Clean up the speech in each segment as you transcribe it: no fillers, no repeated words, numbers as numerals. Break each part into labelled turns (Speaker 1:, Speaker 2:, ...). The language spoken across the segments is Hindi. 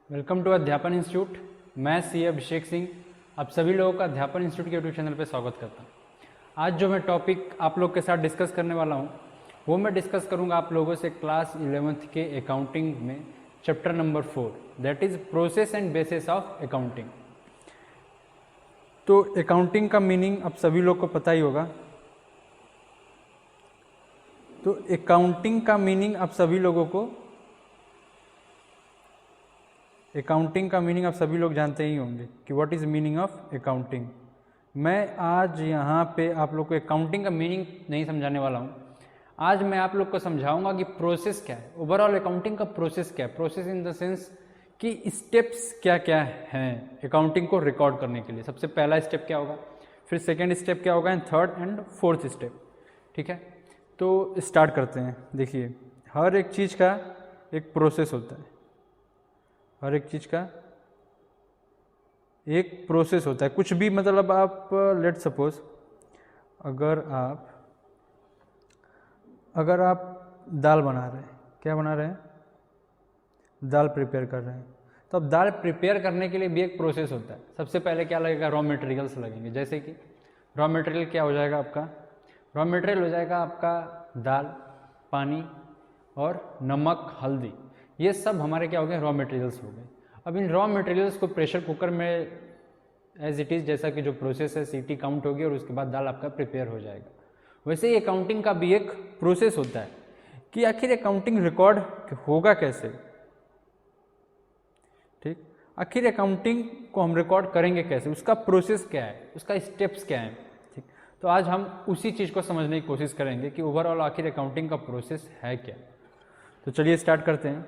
Speaker 1: वेलकम टू अध्यापन इंस्टीट्यूट। मैं सी अभिषेक सिंह आप सभी लोगों का अध्यापन इंस्टीट्यूट के यूट्यूब चैनल पर स्वागत करता हूं। आज जो मैं टॉपिक आप लोग के साथ डिस्कस करने वाला हूं वो मैं डिस्कस करूंगा आप लोगों से क्लास 11th के अकाउंटिंग में chapter number 4 that is process and bases of accounting. तो अकाउंटिंग का मीनिंग आप सभी लोग को पता ही होगा। तो अकाउंटिंग का मीनिंग आप सभी लोगों को आप सभी लोग जानते ही होंगे कि what is meaning of accounting. मैं आज यहाँ पे आप लोग को अकाउंटिंग का मीनिंग नहीं समझाने वाला हूँ। आज मैं आप लोग को समझाऊंगा कि प्रोसेस क्या है, ओवरऑल अकाउंटिंग का प्रोसेस क्या है। प्रोसेस इन द सेंस कि स्टेप्स क्या क्या हैं अकाउंटिंग को रिकॉर्ड करने के लिए। सबसे पहला स्टेप क्या होगा, फिर सेकेंड स्टेप क्या होगा and third and fourth step. ठीक है, तो स्टार्ट करते हैं। देखिए, हर एक चीज़ का एक प्रोसेस होता है, हर एक चीज़ का एक प्रोसेस होता है। कुछ भी मतलब आप लेट सपोज अगर आप दाल बना रहे हैं, क्या बना रहे हैं, दाल प्रिपेयर कर रहे हैं, तो अब दाल प्रिपेयर करने के लिए भी एक प्रोसेस होता है। सबसे पहले क्या लगेगा, रॉ मटेरियल्स लगेंगे। जैसे कि रॉ मटेरियल क्या हो जाएगा आपका, रॉ मटेरियल हो जाएगा आपका दाल, पानी और नमक, हल्दी। ये सब हमारे क्या हो गए, रॉ मटेरियल्स हो गए। अब इन रॉ मटेरियल्स को प्रेशर कुकर में एज इट इज़ जैसा कि जो प्रोसेस है सीटी काउंट होगी और उसके बाद दाल आपका प्रिपेयर हो जाएगा। वैसे ही अकाउंटिंग का भी एक प्रोसेस होता है कि आखिर अकाउंटिंग रिकॉर्ड होगा कैसे। ठीक, आखिर अकाउंटिंग को हम रिकॉर्ड करेंगे कैसे, उसका प्रोसेस क्या है, उसका स्टेप्स क्या है। ठीक, तो आज हम उसी चीज़ को समझने की कोशिश करेंगे कि ओवरऑल आखिर अकाउंटिंग का प्रोसेस है क्या। तो चलिए स्टार्ट करते हैं।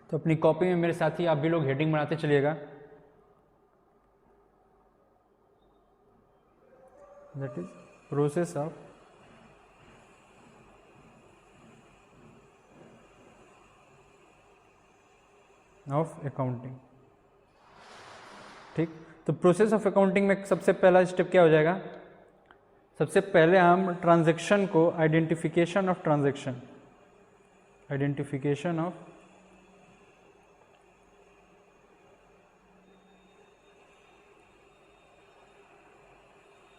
Speaker 1: तो अपनी कॉपी में मेरे साथ ही आप भी लोग हेडिंग बनाते चलिएगा। That is process of accounting. ठीक, तो प्रोसेस ऑफ अकाउंटिंग में सबसे पहला स्टेप क्या हो जाएगा, सबसे पहले हम ट्रांजैक्शन को identification of transaction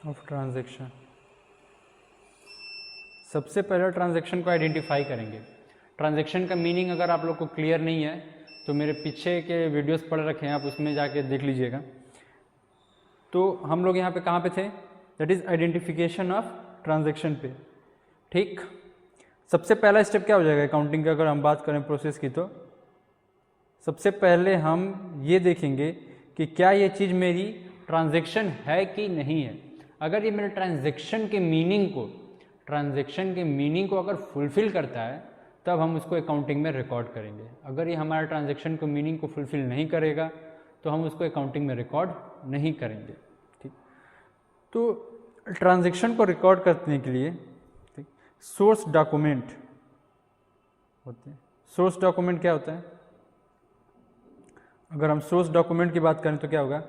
Speaker 1: of transaction, सबसे पहले ट्रांजैक्शन को आइडेंटिफाई करेंगे। ट्रांजैक्शन का मीनिंग अगर आप लोग को क्लियर नहीं है तो मेरे पीछे के वीडियोस पढ़ रखे हैं, आप उसमें जाके देख लीजिएगा। तो हम लोग यहाँ पे कहाँ पे थे, that is identification of transaction पे। ठीक, सबसे पहला स्टेप क्या हो जाएगा अकाउंटिंग का, अगर हम बात करें प्रोसेस की, तो सबसे पहले हम ये देखेंगे कि क्या ये चीज़ मेरी ट्रांजैक्शन है कि नहीं है। अगर ये मेरे ट्रांजैक्शन के मीनिंग को अगर फुलफिल करता है तब हम उसको अकाउंटिंग में रिकॉर्ड करेंगे। अगर ये हमारा ट्रांजैक्शन को मीनिंग को फुलफिल नहीं करेगा तो हम उसको अकाउंटिंग में रिकॉर्ड नहीं करेंगे। ठीक, तो ट्रांजैक्शन को रिकॉर्ड करने के लिए ठीक सोर्स डॉक्यूमेंट होते हैं। सोर्स डॉक्यूमेंट क्या होता है, अगर हम सोर्स डॉक्यूमेंट की बात करें तो क्या होगा,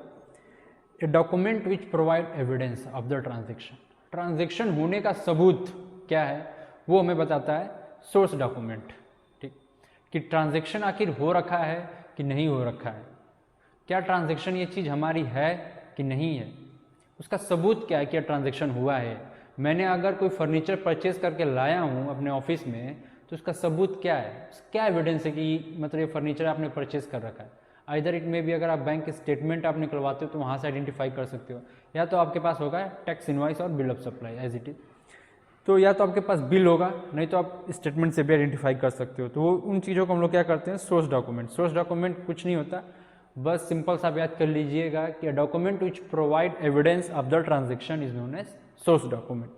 Speaker 1: a document which provide evidence of the transaction. Transaction होने का सबूत क्या है वो हमें बताता है सोर्स डॉक्यूमेंट। ठीक, कि ट्रांजैक्शन आखिर हो रखा है कि नहीं हो रखा है, क्या ट्रांजैक्शन ये चीज़ हमारी है कि नहीं है, उसका सबूत क्या है कि ट्रांजैक्शन हुआ है। मैंने अगर कोई फर्नीचर परचेज करके लाया हूँ अपने ऑफिस में तो उसका सबूत क्या है, क्या एविडेंस है कि मतलब ये फर्नीचर आपने परचेज कर रखा है। आइदर इट में भी अगर आप बैंक स्टेटमेंट आप निकलवाते हो तो वहाँ से आइडेंटिफाई कर सकते हो, या तो आपके पास होगा टैक्स इनवॉइस और bill of supply as it is. तो या तो आपके पास बिल होगा, नहीं तो आप स्टेटमेंट से भी आइडेंटिफाई कर सकते हो। तो वो उन चीज़ों को हम लोग क्या करते हैं, सोर्स डॉक्यूमेंट। सोर्स डॉक्यूमेंट कुछ नहीं होता, बस सिंपल सा याद कर लीजिएगा कि document which provide evidence of the transaction is known as source document.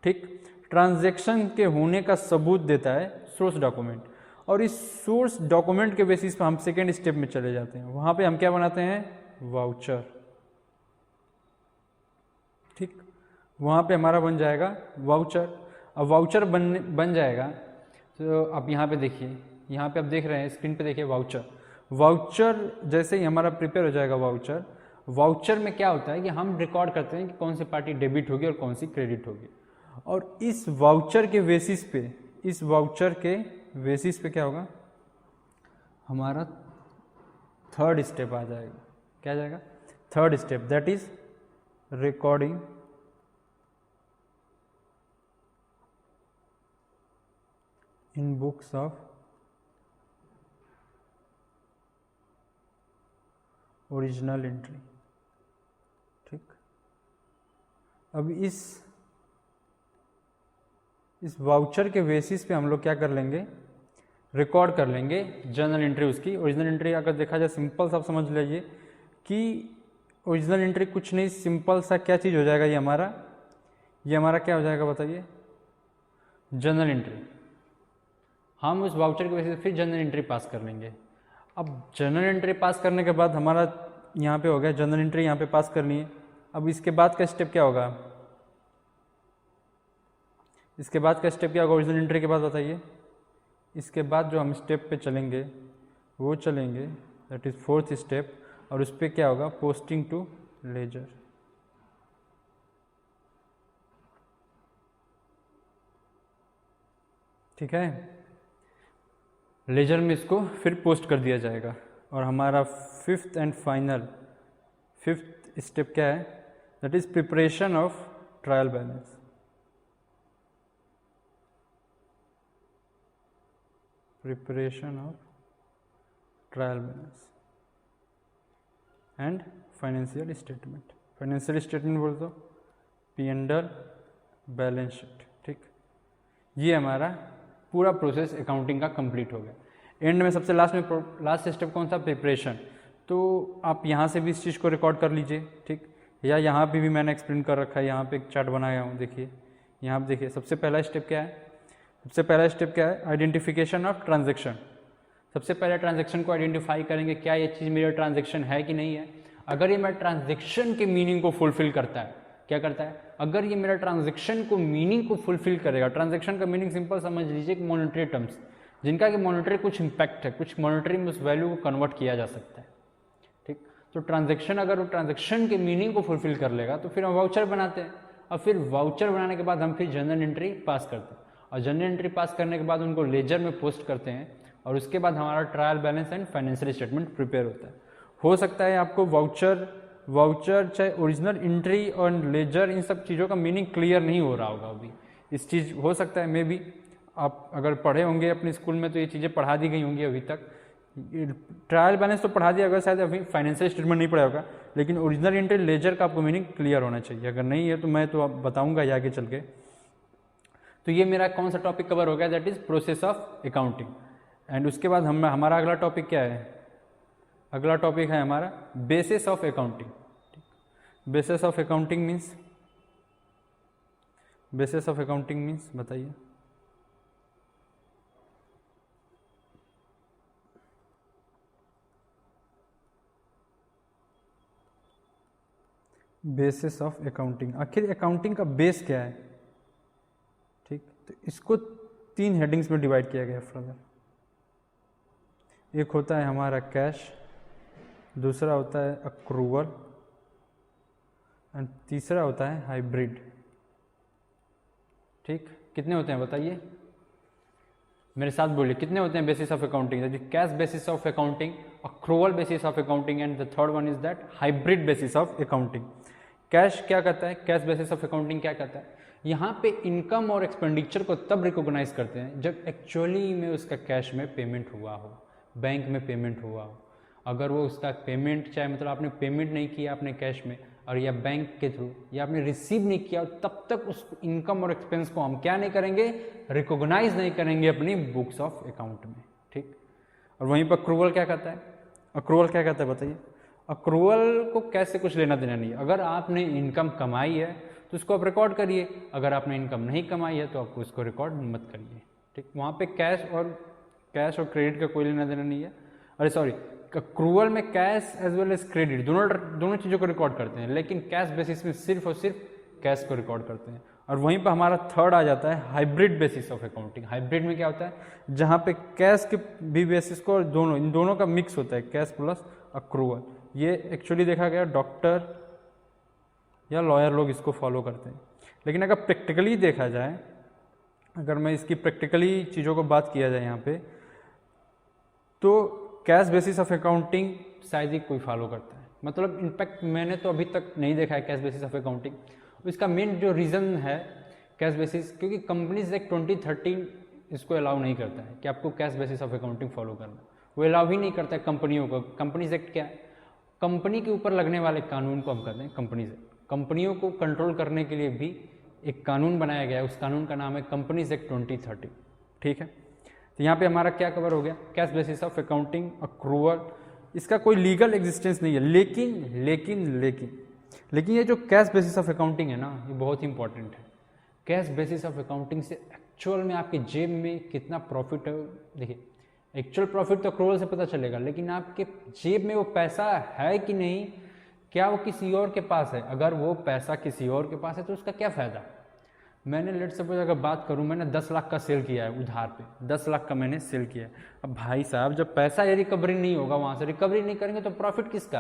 Speaker 1: ठीक, ट्रांजैक्शन के होने का सबूत देता है सोर्स डॉक्यूमेंट। और इस सोर्स डॉक्यूमेंट के बेसिस पर हम सेकेंड स्टेप में चले जाते हैं। वहाँ पे हम क्या बनाते हैं, वाउचर। ठीक, वहाँ पे हमारा बन जाएगा वाउचर। अब वाउचर बन जाएगा तो आप यहाँ पे देखिए, यहाँ पे आप देख रहे हैं स्क्रीन पे देखिए वाउचर। वाउचर जैसे ही हमारा प्रिपेयर हो जाएगा वाउचर, वाउचर में क्या होता है कि हम रिकॉर्ड करते हैं कि कौन सी पार्टी डेबिट होगी और कौन सी क्रेडिट होगी। और इस वाउचर के बेसिस पे क्या होगा, हमारा थर्ड स्टेप आ जाएगा। क्या आ जाएगा? Third step, that is recording in books of original entry. ठीक, अब इस वाउचर के बेसिस पे हम लोग क्या कर लेंगे, रिकॉर्ड कर लेंगे जर्नल एंट्री उसकी। ओरिजिनल एंट्री अगर देखा जाए सिंपल सा, आप समझ लीजिए कि ओरिजिनल एंट्री कुछ नहीं, सिंपल सा क्या चीज़ हो जाएगा, ये हमारा क्या हो जाएगा बताइए, जर्नल एंट्री। हम उस वाउचर के बेसिस पे फिर जर्नल एंट्री पास कर लेंगे। अब जर्नल एंट्री पास करने के बाद हमारा यहाँ पे हो गया, जर्नल एंट्री यहाँ पे पास करनी है। अब इसके बाद का स्टेप क्या होगा, इसके बाद का स्टेप क्या होगा ओरिजिनल एंट्री के बाद बताइए। इसके बाद जो हम स्टेप पे चलेंगे वो चलेंगे, दैट इज़ फोर्थ स्टेप, और उस पर क्या होगा, पोस्टिंग टू लेजर। ठीक है, लेजर में इसको फिर पोस्ट कर दिया जाएगा। और हमारा fifth and final fifth step क्या है, that is preparation of trial balance. Preparation of trial balance and financial statement. Financial statement बोल दो पी एंडल बैलेंस शीट। ठीक, ये हमारा पूरा प्रोसेस अकाउंटिंग का कंप्लीट हो गया। एंड में सबसे लास्ट स्टेप कौन सा, प्रिपरेशन। तो आप यहाँ से भी इस चीज़ को रिकॉर्ड कर लीजिए। ठीक, या यहाँ पे भी मैंने एक्सप्लेन कर रखा है, यहाँ पे एक चार्ट बनाया हूँ, देखिए यहाँ पे देखिए। सबसे पहला स्टेप क्या है, सबसे पहला स्टेप क्या है, आइडेंटिफिकेशन ऑफ ट्रांजैक्शन। सबसे पहले ट्रांजैक्शन को आइडेंटिफाई करेंगे, क्या ये चीज़ मेरा ट्रांजैक्शन है कि नहीं है। अगर ये मेरा ट्रांजैक्शन के मीनिंग को फुलफिल करता है, क्या करता है, अगर ये मेरा ट्रांजैक्शन को मीनिंग को फुलफिल करेगा। ट्रांजैक्शन का मीनिंग सिंपल समझ लीजिए कि मॉनेटरी टर्म्स, जिनका कि मॉनेटरी कुछ इंपैक्ट है, कुछ मॉनेटरी में उस वैल्यू को कन्वर्ट किया जा सकता है। ठीक, तो ट्रांजैक्शन अगर वो ट्रांजैक्शन के मीनिंग को फुलफिल कर लेगा तो फिर हम वाउचर बनाते हैं, और फिर वाउचर बनाने के बाद हम फिर जर्नल एंट्री पास करते हैं, और जर्नल एंट्री पास करने के बाद उनको लेजर में पोस्ट करते हैं, और उसके बाद हमारा trial balance and financial statement prepare होता है। हो सकता है आपको वाउचर चाहे ओरिजिनल एंट्री और लेजर, इन सब चीज़ों का मीनिंग क्लियर नहीं हो रहा होगा अभी। इस चीज़ हो सकता है, मे बी आप अगर पढ़े होंगे अपने स्कूल में तो ये चीज़ें पढ़ा दी गई होंगी अभी तक। ट्रायल बैलेंस तो पढ़ा दिया होगा, शायद अभी फाइनेंशियल स्टेटमेंट नहीं पढ़ा होगा, लेकिन ओरिजिनल एंट्री लेजर का आपको मीनिंग क्लियर होना चाहिए। अगर नहीं है तो मैं तो बताऊँगा ही आगे चल के। तो ये मेरा कौन सा टॉपिक कवर हो गया, that is process of accounting. And उसके बाद हमारा अगला टॉपिक क्या है, अगला टॉपिक है हमारा basis of accounting. Basis of accounting means, basis of accounting means बताइए। बेसिस ऑफ अकाउंटिंग, आखिर अकाउंटिंग का बेस क्या है। ठीक, तो इसको 3 हेडिंग्स में डिवाइड किया गया फर्दर। एक होता है हमारा कैश, दूसरा होता है अक्रूवल, एंड तीसरा होता है हाइब्रिड। ठीक, कितने होते हैं बताइए, मेरे साथ बोलिए, कितने होते हैं basis of accounting. Cash basis of accounting, accrual basis of accounting, and the third one is that hybrid basis of accounting. Cash क्या करता है, कैश बेसिस ऑफ अकाउंटिंग क्या करता है, यहाँ पे इनकम और एक्सपेंडिचर को तब रिकॉग्नाइज करते हैं जब एक्चुअली में उसका कैश में पेमेंट हुआ हो, बैंक में पेमेंट हुआ हो। अगर वो उसका पेमेंट, चाहे मतलब आपने पेमेंट नहीं किया अपने कैश में, और या बैंक के थ्रू, या आपने रिसीव नहीं किया, तब तक उस इनकम और एक्सपेंस को हम क्या नहीं करेंगे, रिकॉग्नाइज नहीं करेंगे अपनी बुक्स ऑफ अकाउंट में। ठीक, और वहीं पर अक्रूवल क्या कहता है, अक्रूवल क्या कहता है बताइए। अक्रूवल को कैसे कुछ लेना देना नहीं है। अगर आपने इनकम कमाई है तो उसको आप रिकॉर्ड करिए, अगर आपने इनकम नहीं कमाई है तो आपको उसको रिकॉर्ड मत करिए। ठीक, वहाँ पे कैश और क्रेडिट का कोई लेना देना नहीं है। अरे सॉरी, अक्रूवल में cash as well as credit दोनों चीज़ों को रिकॉर्ड करते हैं, लेकिन कैश बेसिस में सिर्फ और सिर्फ कैश को रिकॉर्ड करते हैं। और वहीं पर हमारा थर्ड आ जाता है hybrid basis of accounting. Hybrid में क्या होता है, जहाँ पे कैश के भी बेसिस को और इन दोनों का मिक्स होता है, कैश प्लस अक्रूवल। ये एक्चुअली देखा गया डॉक्टर या लॉयर लोग इसको फॉलो करते हैं, लेकिन अगर प्रैक्टिकली देखा जाए, अगर मैं इसकी प्रैक्टिकली चीज़ों को बात किया जाए यहाँ पे, तो कैश बेसिस ऑफ अकाउंटिंग शायद ही कोई फॉलो करता है, मतलब इनफैक्ट मैंने तो अभी तक नहीं देखा है कैश बेसिस ऑफ अकाउंटिंग। इसका मेन जो रीज़न है कैश बेसिस, क्योंकि कंपनीज एक्ट 2013 इसको अलाउ नहीं करता है कि आपको cash basis of accounting follow करना, वो अलाउ ही नहीं करता है कंपनियों को। कंपनीज एक्ट क्या है, कंपनी के ऊपर लगने वाले कानून को हम कहते हैं कंपनीज एक्ट। कंपनियों को कंट्रोल करने के लिए भी एक कानून बनाया गया है, उस कानून का नाम है कंपनीज एक्ट 2013, ठीक है। तो यहाँ पे हमारा क्या कवर हो गया, cash basis of accounting accrual, इसका कोई लीगल एग्जिस्टेंस नहीं है, लेकिन ये जो कैश बेसिस ऑफ अकाउंटिंग है ना, ये बहुत ही इंपॉर्टेंट है। कैश बेसिस ऑफ अकाउंटिंग से एक्चुअल में आपके जेब में कितना प्रॉफिट है, देखिए एक्चुअल प्रॉफिट तो अक्रूवल से पता चलेगा, लेकिन आपके जेब में वो पैसा है कि नहीं, क्या वो किसी और के पास है। अगर वो पैसा किसी और के पास है तो उसका क्या फ़ायदा। मैंने लेट सपोज अगर बात करूं, मैंने 10 लाख का सेल किया है उधार पे, 10 लाख का मैंने सेल किया है। अब भाई साहब जब पैसा ये रिकवरी नहीं होगा, वहाँ से रिकवरी नहीं करेंगे तो प्रॉफिट किसका,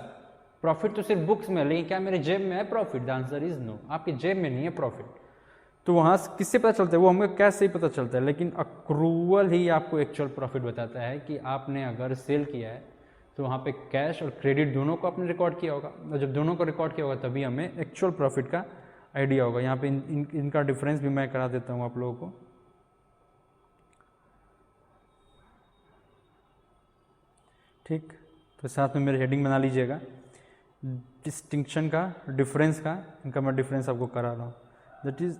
Speaker 1: प्रॉफिट तो सिर्फ बुक्स में, लेकिन क्या मेरे जेब में है profit, the answer is no, आपके जेब में नहीं है प्रॉफिट। तो वहाँ किससे पता चलता है, वो हमें कैश से ही पता चलता है, लेकिन अक्रूवल ही आपको एक्चुअल प्रॉफिट बताता है कि आपने अगर सेल किया है तो वहाँ पे कैश और क्रेडिट दोनों को आपने रिकॉर्ड किया होगा, और जब दोनों को रिकॉर्ड किया होगा तभी हमें एक्चुअल प्रॉफिट का आइडिया होगा। यहाँ पे इनका डिफरेंस भी मैं करा देता हूँ आप लोगों को। ठीक, तो साथ में मेरे हेडिंग बना लीजिएगा, डिस्टिंक्शन का, डिफरेंस का, इनका मैं डिफरेंस आपको करा रहा हूँ। That is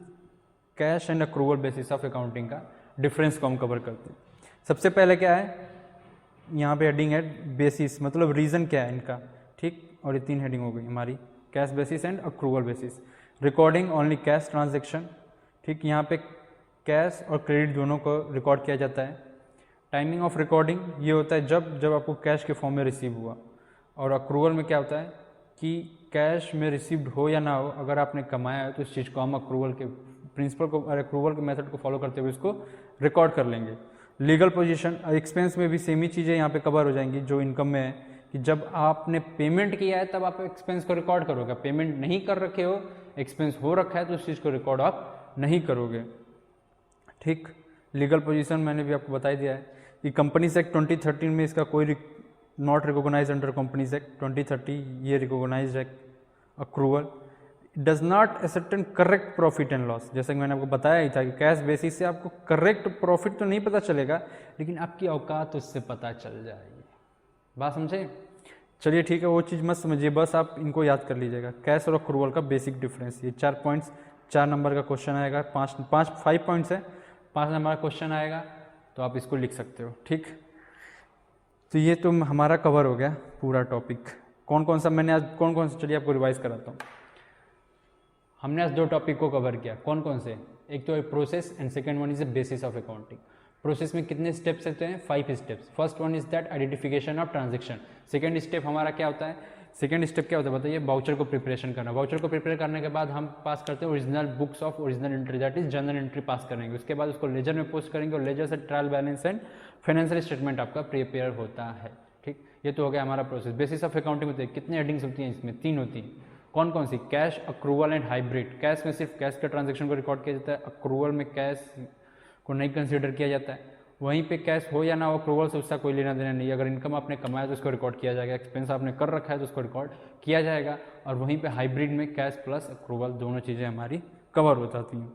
Speaker 1: cash and accrual basis of accounting का डिफरेंस को हम कवर करते हैं। सबसे पहले क्या है, यहाँ पे हेडिंग है बेसिस, मतलब रीज़न क्या है इनका, ठीक, और ये 3 हेडिंग हो गई हमारी, cash basis and accrual basis. Recording only cash transaction, ठीक, यहाँ पे कैश और क्रेडिट दोनों को रिकॉर्ड किया जाता है। टाइमिंग ऑफ रिकॉर्डिंग ये होता है जब आपको कैश के फॉर्म में रिसीव हुआ, और अक्रूवल में क्या होता है कि कैश में रिसीव्ड हो या ना हो, अगर आपने कमाया है तो इस चीज़ को हम अक्रूवल के प्रिंसिपल को और अक्रूवल के मेथड को फॉलो करते हुए इसको रिकॉर्ड कर लेंगे। लीगल पोजीशन, एक्सपेंस में भी सेम ही चीज़ें यहाँ पे कवर हो जाएंगी जो इनकम में है, कि जब आपने पेमेंट किया है तब आप एक्सपेंस को रिकॉर्ड करोगे, पेमेंट नहीं कर रखे हो, एक्सपेंस हो रखा है तो उस चीज़ को रिकॉर्ड आप नहीं करोगे, ठीक। लीगल पोजीशन मैंने भी आपको बता दिया है कि कंपनीज एक्ट 2013 में इसका कोई not recognise under companies act 2030, ये रिकॉग्नाइज है accrual. Does not ascertain correct profit and loss, जैसे कि मैंने आपको बताया ही था कि कैश बेसिस से आपको करेक्ट प्रॉफिट तो नहीं पता चलेगा, लेकिन आपकी औकात उससे पता चल जाएगी। बात समझे, चलिए ठीक है, वो चीज़ मत समझिए, बस आप इनको याद कर लीजिएगा, कैश और अक्रूवल का बेसिक डिफरेंस। ये 4 पॉइंट्स, 4 नंबर का क्वेश्चन आएगा, 5 पॉइंट्स है, 5 नंबर का क्वेश्चन आएगा, तो आप इसको लिख सकते हो, ठीक। तो ये तो हमारा कवर हो गया पूरा टॉपिक। कौन कौन सा मैंने आज कौन कौन सा, चलिए आपको रिवाइज कराता हूँ। हमने आज 2 टॉपिक को कवर किया, कौन कौन से, एक तो process and second one is the basis of accounting. Process में कितने स्टेप्स होते हैं, 5 steps. First one is that identification of transaction. Second step हमारा क्या होता है, सेकंड स्टेप क्या होता है बताइए, वाउचर को प्रिपरेशन करना। वाउचर को प्रिपेयर करने के बाद हम पास करते हैं original books of original entry, that is journal entry पास करेंगे। उसके बाद उसको लेजर में पोस्ट करेंगे और लेजर से trial balance and financial statement आपका प्रिपेयर होता है, ठीक। ये तो हो गया हमारा प्रोसेस। बेसिस ऑफ अकाउंटिंग होते हैं, कितने हेडिंग्स होती हैं इसमें, 3 होती हैं। कौन कौन सी, cash, accrual and hybrid. Cash में सिर्फ कैश के ट्रांजेक्शन को रिकॉर्ड किया जाता है, अक्रूवल में कैश को नहीं कंसिडर किया जाता है। वहीं पे कैश हो या ना हो, अक्रूवल से उसका कोई लेना देना नहीं। अगर इनकम आपने कमाया तो उसको रिकॉर्ड किया जाएगा, एक्सपेंस आपने कर रखा है तो उसको रिकॉर्ड किया जाएगा। और वहीं पे हाइब्रिड में कैश प्लस अक्रूवल दोनों चीज़ें हमारी कवर हो जाती हैं।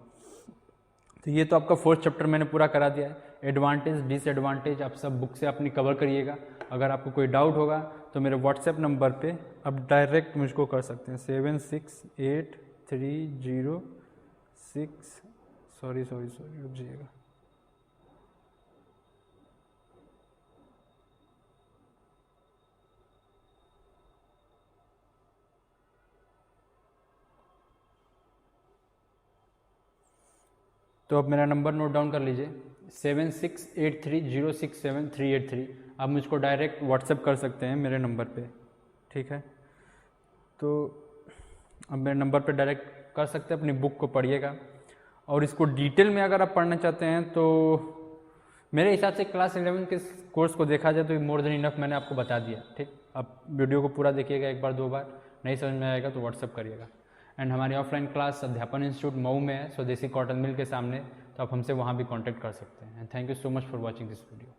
Speaker 1: तो ये तो आपका 4th चैप्टर मैंने पूरा करा दिया है। एडवांटेज डिसएडवांटेज आप सब बुक से अपनी कवर करिएगा। अगर आपको कोई डाउट होगा तो मेरे व्हाट्सएप नंबर पे आप डायरेक्ट मुझको कर सकते हैं, 768306 सॉरी रुक जाइएगा, तो आप मेरा नंबर नोट डाउन कर लीजिए, 7683067383। आप मुझको डायरेक्ट व्हाट्सएप कर सकते हैं मेरे नंबर पे, ठीक है। तो अब मेरे नंबर पे डायरेक्ट कर सकते हैं, अपनी बुक को पढ़िएगा। और इसको डिटेल में अगर आप पढ़ना चाहते हैं तो मेरे हिसाब से क्लास 11 के कोर्स को देखा जाए तो मोर देन इनफ मैंने आपको बता दिया, ठीक। आप वीडियो को पूरा देखिएगा, एक बार 2 बार, नहीं समझ में आएगा तो व्हाट्सएप करिएगा। एंड हमारी ऑफलाइन क्लास अध्यापन इंस्टीट्यूट मऊ में है, स्वदेशी कॉटन मिल के सामने, तो आप हमसे वहाँ भी कांटेक्ट कर सकते हैं। And thank you so much for watching this video.